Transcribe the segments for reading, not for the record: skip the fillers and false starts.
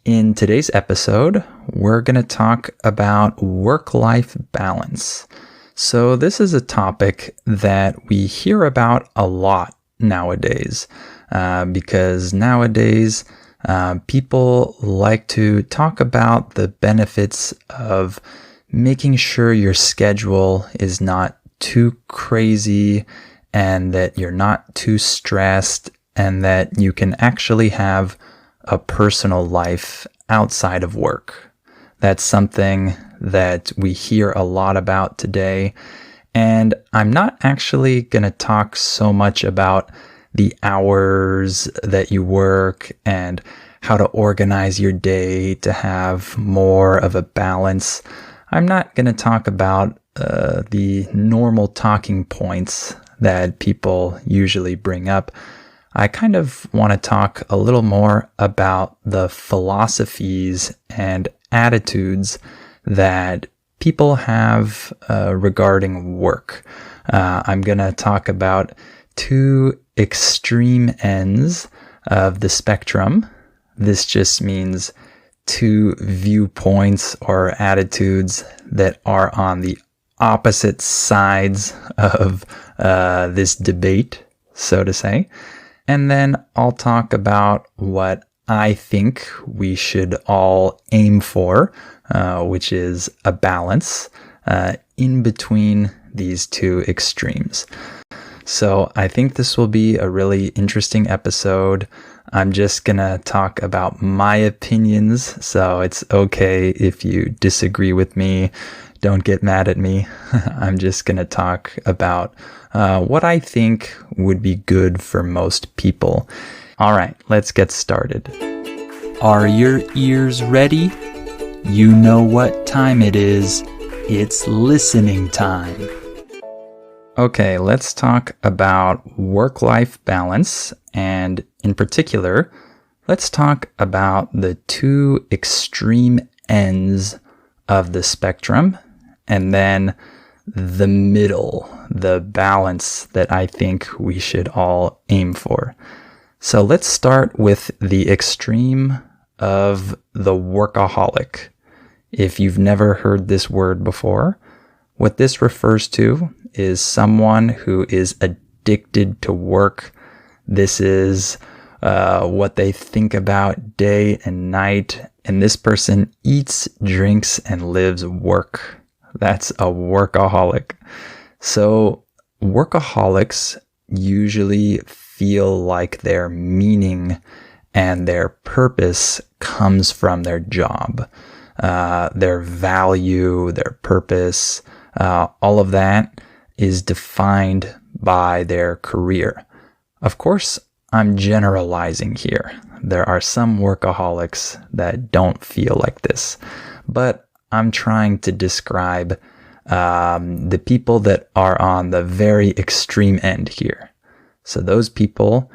In today's episode, we're going to talk about work-life balance. So this is a topic that we hear about a lot nowadays because nowadays people like to talk about the benefits of making sure your schedule is not too crazy and that you're not too stressed and that you can actually have a personal life outside of work. That's something that we hear a lot about today. And I'm not actually going to talk so much about the hours that you work and how to organize your day to have more of a balance. I'm not going to talk about the normal talking points that people usually bring up. I kind of want to talk a little more about the philosophies and attitudes that people have regarding work. I'm going to talk about two extreme ends of the spectrum. This just means two viewpoints or attitudes that are on the opposite sides of this debate, so to say. And then I'll talk about what I think we should all aim for, which is a balance in between these two extremes. So I think this will be a really interesting episode. I'm just going to talk about my opinions, so it's okay if you disagree with me. Don't get mad at me. I'm just going to talk about what I think would be good for most people. All right, let's get started. Are your ears ready? You know what time it is. It's listening time. Okay, let's talk about work-life balance, and in particular, let's talk about the two extreme ends of the spectrum, and then the middle, the balance that I think we should all aim for. So let's start with the extreme of the workaholic. If you've never heard this word before, what this refers to is someone who is addicted to work. This is what they think about day and night, and this person eats, drinks, and lives work. That's a workaholic. So workaholics usually feel like their meaning and their purpose comes from their job. Their value, their purpose, all of that is defined by their career. Of course, I'm generalizing here. There are some workaholics that don't feel like this, but I'm trying to describe the people that are on the very extreme end here. So those people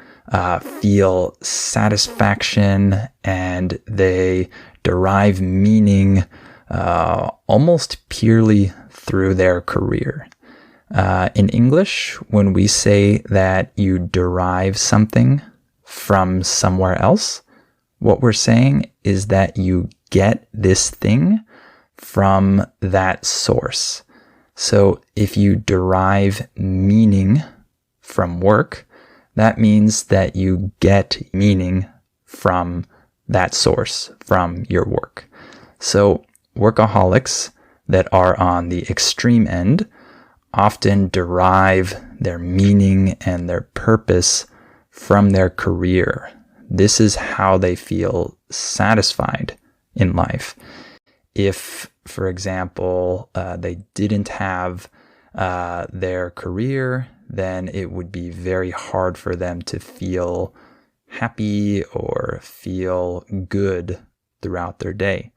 feel satisfaction and they derive meaning almost purely through their career. In English, when we say that you derive something from somewhere else, what we're saying is that you get this thing from that source. So if you derive meaning from work, that means that you get meaning from that source, from your work. So workaholics that are on the extreme end often derive their meaning and their purpose from their career. This is how they feel satisfied in life. If, for example, they didn't have their career, then it would be very hard for them to feel happy or feel good throughout their day.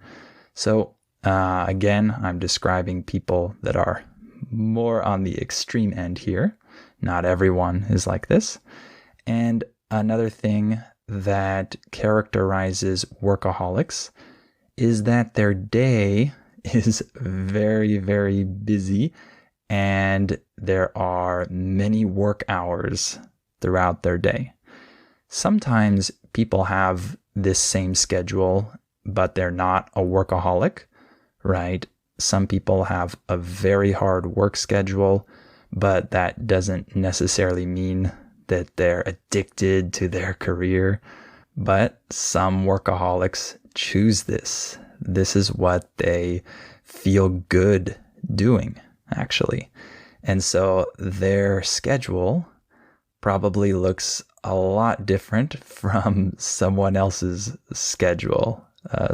So again, I'm describing people that are more on the extreme end here. Not everyone is like this. And another thing that characterizes workaholics is that their day is very, very busy and there are many work hours throughout their day. Sometimes people have this same schedule but they're not a workaholic, right? Some people have a very hard work schedule, but that doesn't necessarily mean that they're addicted to their career. But some workaholics choose this. This is what they feel good doing, actually. And so their schedule probably looks a lot different from someone else's schedule,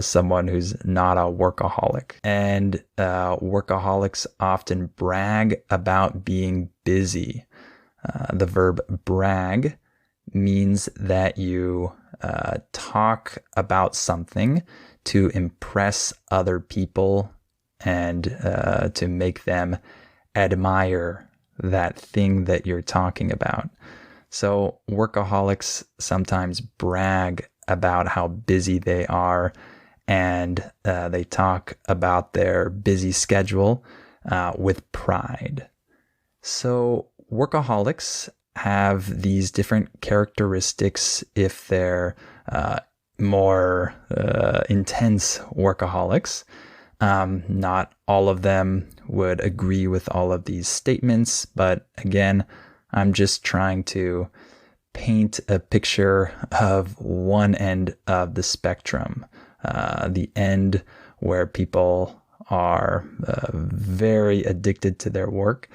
someone who's not a workaholic. And workaholics often brag about being busy. The verb brag means that you talk about something to impress other people and to make them admire that thing that you're talking about. So workaholics sometimes brag about how busy they are, and they talk about their busy schedule with pride. So workaholics have these different characteristics if they're more intense workaholics. Not all of them would agree with all of these statements, but again, I'm just trying to paint a picture of one end of the spectrum, the end where people are very addicted to their work.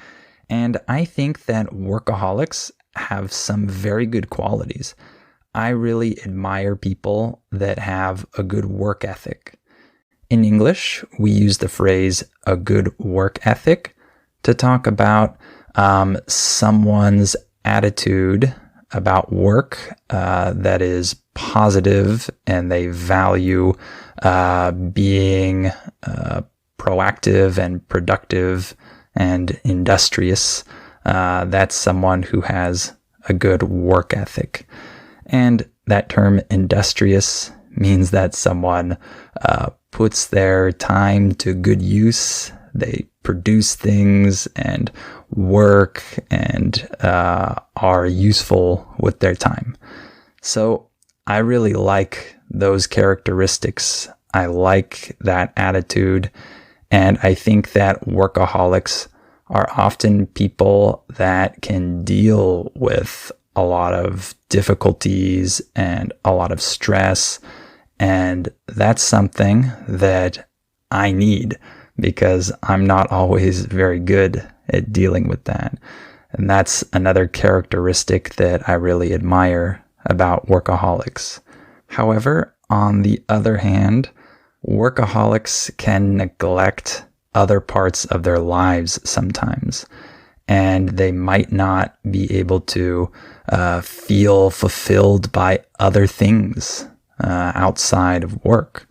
And I think that workaholics have some very good qualities. I really admire people that have a good work ethic. In English, we use the phrase a good work ethic to talk about someone's attitude about work that is positive, and they value being proactive and productive and industrious. That's someone who has a good work ethic. And that term industrious means that someone puts their time to good use. They produce things and work and are useful with their time. So I really like those characteristics. I like that attitude. And I think that workaholics are often people that can deal with a lot of difficulties and a lot of stress. And that's something that I need, because I'm not always very good at dealing with that. And that's another characteristic that I really admire about workaholics. However, on the other hand, workaholics can neglect other parts of their lives sometimes, and they might not be able to feel fulfilled by other things outside of work.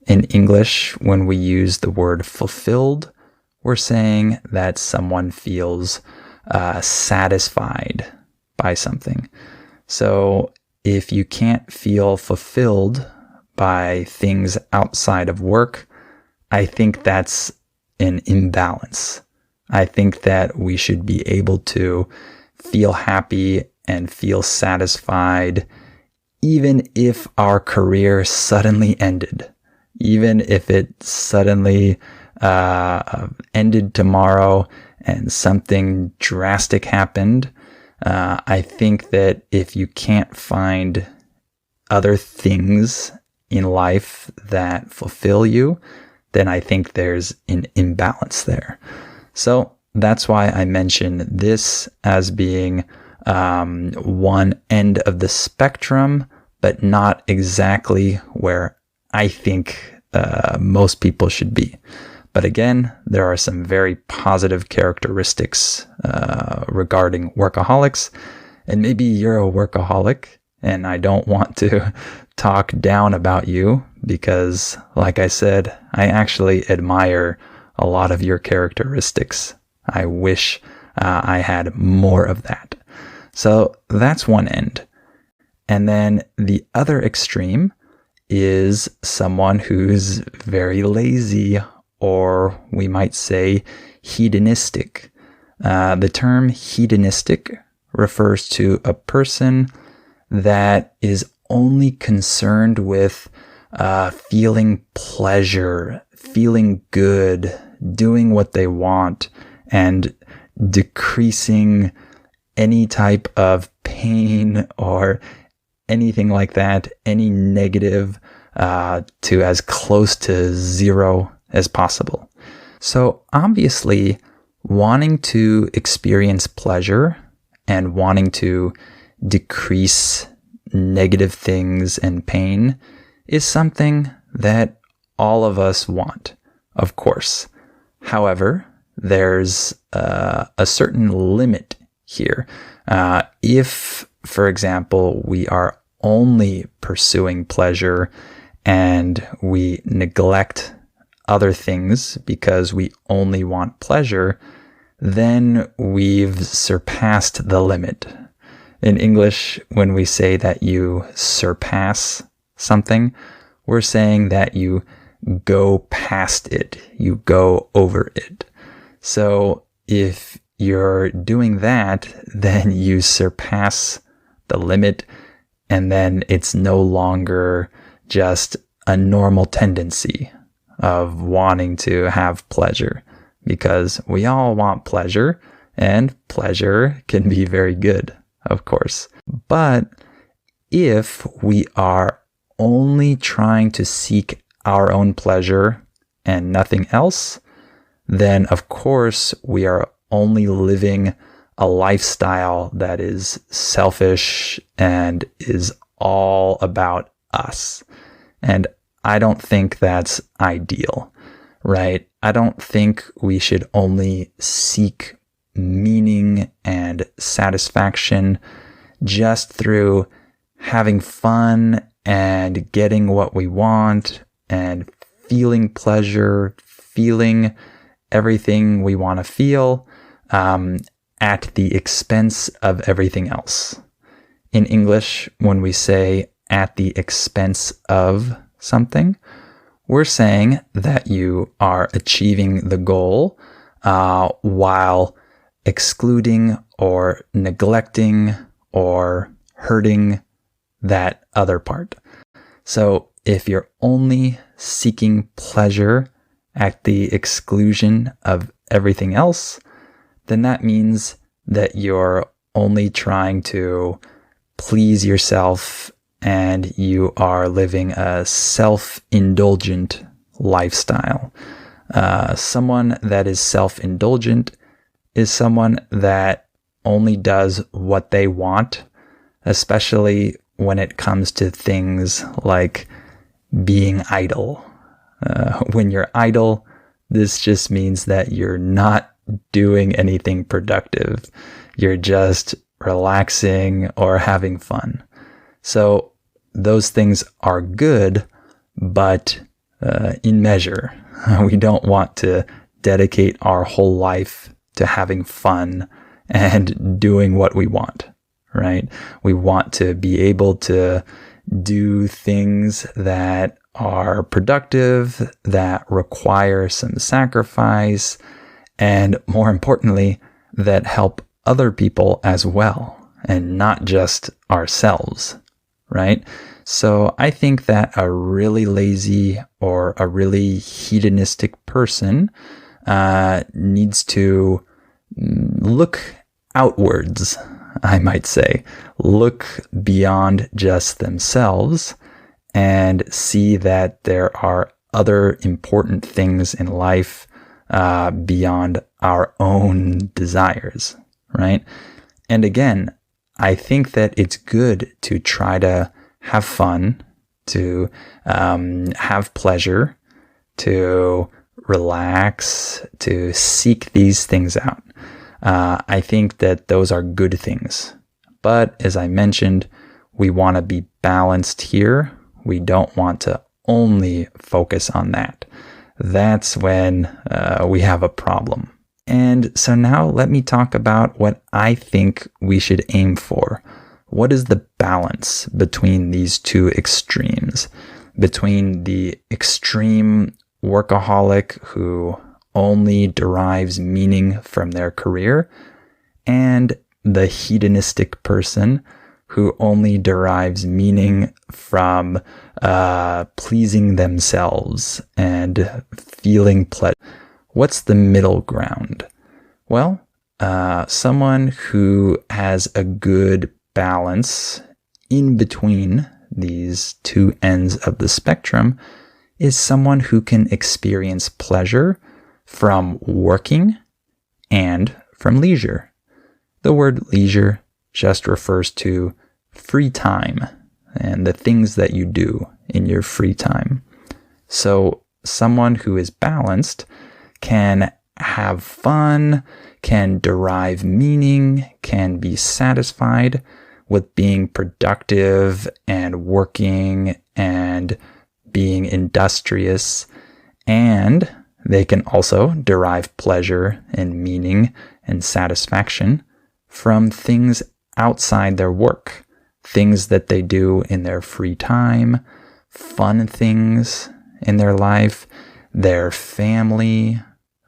In English, when we use the word fulfilled, we're saying that someone feels satisfied by something. So if you can't feel fulfilled by things outside of work, I think that's an imbalance. I think that we should be able to feel happy and feel satisfied even if our career suddenly ended, even if it suddenly ended tomorrow and something drastic happened. I think that if you can't find other things in life that fulfill you, then I think there's an imbalance there. So that's why I mention this as being one end of the spectrum, but not exactly where I think most people should be. But again, there are some very positive characteristics regarding workaholics. And maybe you're a workaholic, and I don't want to talk down about you because, like I said, I actually admire a lot of your characteristics. I wish I had more of that. So that's one end. And then the other extreme is someone who's very lazy, or we might say hedonistic. The term hedonistic refers to a person that is only concerned with feeling pleasure, feeling good, doing what they want, and decreasing any type of pain or anything like that, any negative, to as close to zero as possible. So obviously, wanting to experience pleasure and wanting to decrease negative things and pain is something that all of us want, of course. However, there's a certain limit here. If, for example, we are only pursuing pleasure and we neglect other things because we only want pleasure, then we've surpassed the limit. In English, when we say that you surpass something, we're saying that you go past it, you go over it. So if you're doing that, then you surpass the limit, and then it's no longer just a normal tendency of wanting to have pleasure, because we all want pleasure, and pleasure can be very good, of course. But if we are only trying to seek our own pleasure and nothing else, then of course we are only living a lifestyle that is selfish and is all about us. And I don't think that's ideal, right? I don't think we should only seek meaning and satisfaction just through having fun and getting what we want and feeling pleasure, feeling everything we want to feel, at the expense of everything else. In English, when we say at the expense of something, we're saying that you are achieving the goal while excluding or neglecting or hurting that other part. So if you're only seeking pleasure at the exclusion of everything else, then that means that you're only trying to please yourself and you are living a self-indulgent lifestyle. Someone that is self-indulgent is someone that only does what they want, especially when it comes to things like being idle. When you're idle, this just means that you're not doing anything productive. You're just relaxing or having fun. So those things are good, but in measure. We don't want to dedicate our whole life to having fun and doing what we want, right? We want to be able to do things that are productive, that require some sacrifice, and more importantly, that help other people as well, and not just ourselves, right? So I think that a really lazy or a really hedonistic person needs to look outwards, I might say, look beyond just themselves and see that there are other important things in life beyond our own desires, right? And again, I think that it's good to try to have fun, to have pleasure, to relax, to seek these things out. I think that those are good things. But as I mentioned, we want to be balanced here. We don't want to only focus on that. That's when we have a problem. And so now let me talk about what I think we should aim for. What is the balance between these two extremes? Between the extreme workaholic who only derives meaning from their career and the hedonistic person who only derives meaning from pleasing themselves and feeling pleasure? What's the middle ground? Well, someone who has a good balance in between these two ends of the spectrum is someone who can experience pleasure from working and from leisure. The word leisure just refers to free time and the things that you do in your free time. So someone who is balanced can have fun, can derive meaning, can be satisfied with being productive and working and being industrious, and they can also derive pleasure and meaning and satisfaction from things outside their work, things that they do in their free time, fun things in their life, their family,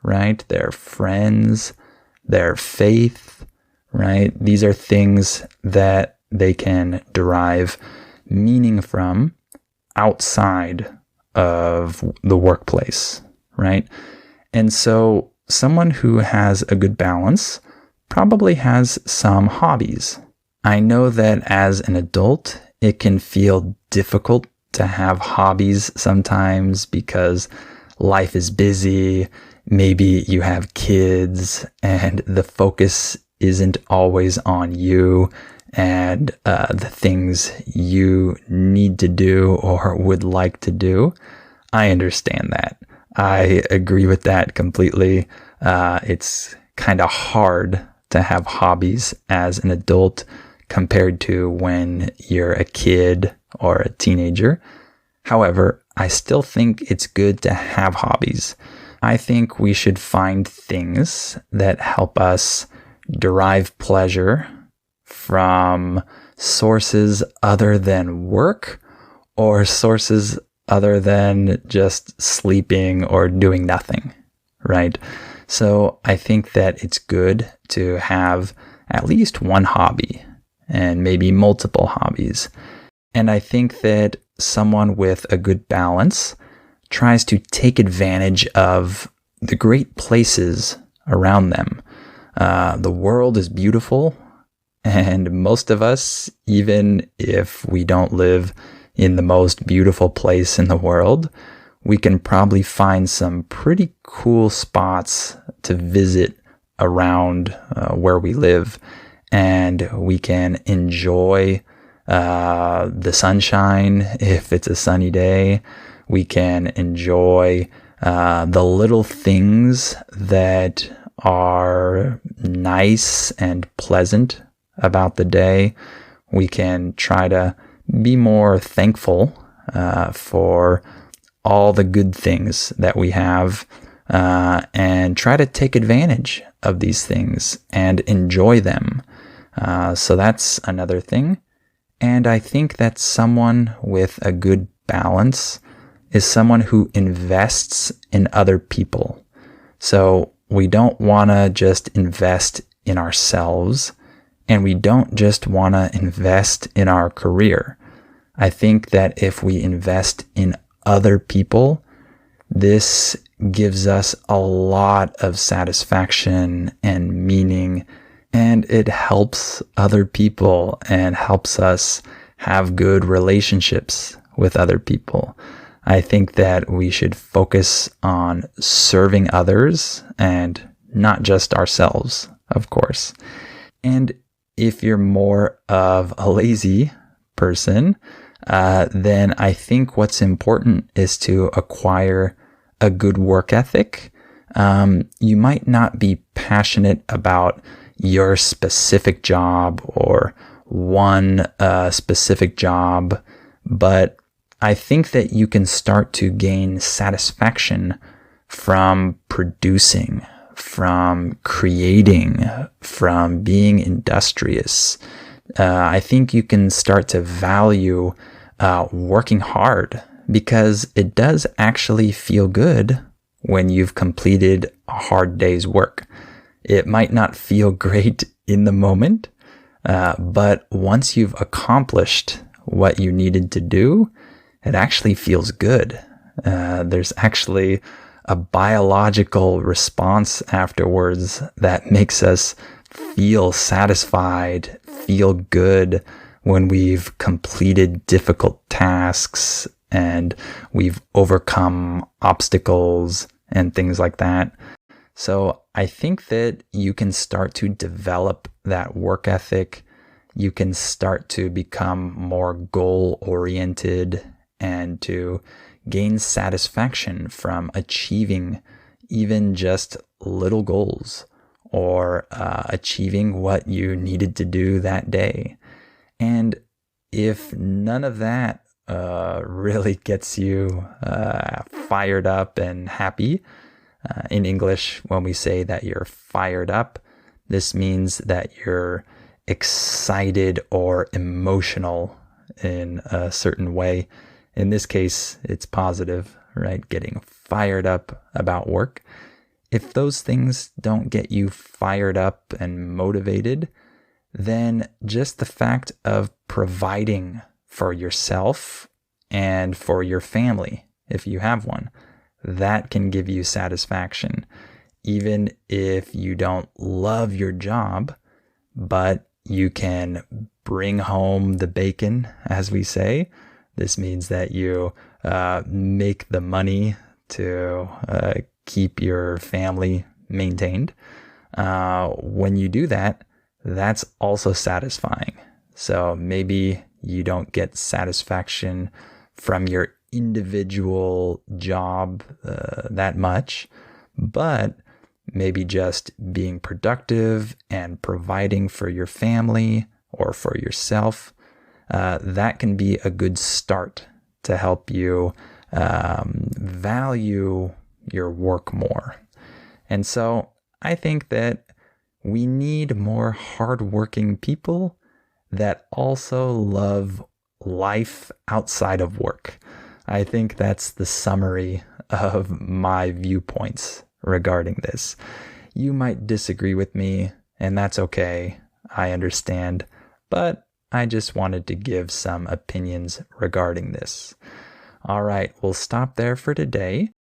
right? Their friends, their faith, right? These are things that they can derive meaning from outside of the workplace, right? And so someone who has a good balance probably has some hobbies. I know that as an adult, it can feel difficult to have hobbies sometimes because life is busy. Maybe you have kids and the focus isn't always on you and the things you need to do or would like to do. I understand that. I agree with that completely. It's kind of hard to have hobbies as an adult compared to when you're a kid or a teenager. However, I still think it's good to have hobbies. I think we should find things that help us derive pleasure from sources other than work or sources other than just sleeping or doing nothing, right? So I think that it's good to have at least one hobby and maybe multiple hobbies. And I think that someone with a good balance tries to take advantage of the great places around them. The world is beautiful, and most of us, even if we don't live in the most beautiful place in the world, we can probably find some pretty cool spots to visit around where we live, and we can enjoy the sunshine if it's a sunny day. We can enjoy the little things that are nice and pleasant about the day. We can try to be more thankful for all the good things that we have and try to take advantage of these things and enjoy them. So that's another thing. And I think that someone with a good balance is someone who invests in other people. So we don't want to just invest in ourselves, and we don't just want to invest in our career. I think that if we invest in other people, this gives us a lot of satisfaction and meaning, and it helps other people and helps us have good relationships with other people. I think that we should focus on serving others and not just ourselves, of course. And if you're more of a lazy person, then I think what's important is to acquire a good work ethic. You might not be passionate about your specific job or one specific job, but I think that you can start to gain satisfaction from producing, from creating, from being industrious. I think you can start to value working hard because it does actually feel good when you've completed a hard day's work. It might not feel great in the moment, But once you've accomplished what you needed to do, it actually feels good. There's actually a biological response afterwards that makes us feel satisfied, feel good when we've completed difficult tasks and we've overcome obstacles and things like that. So I think that you can start to develop that work ethic. You can start to become more goal oriented and to gain satisfaction from achieving even just little goals or achieving what you needed to do that day. And if none of that really gets you fired up and happy, in English, when we say that you're fired up, this means that you're excited or emotional in a certain way. In this case, it's positive, right? Getting fired up about work. If those things don't get you fired up and motivated, then just the fact of providing for yourself and for your family, if you have one, that can give you satisfaction. Even if you don't love your job, but you can bring home the bacon, as we say. This means that you make the money to keep your family maintained. When you do that, that's also satisfying. So maybe you don't get satisfaction from your individual job that much, but maybe just being productive and providing for your family or for yourself, that can be a good start to help you value your work more. And so I think that we need more hardworking people that also love life outside of work. I think that's the summary of my viewpoints regarding this. You might disagree with me, and that's okay. I understand. But I just wanted to give some opinions regarding this. All right, we'll stop there for today.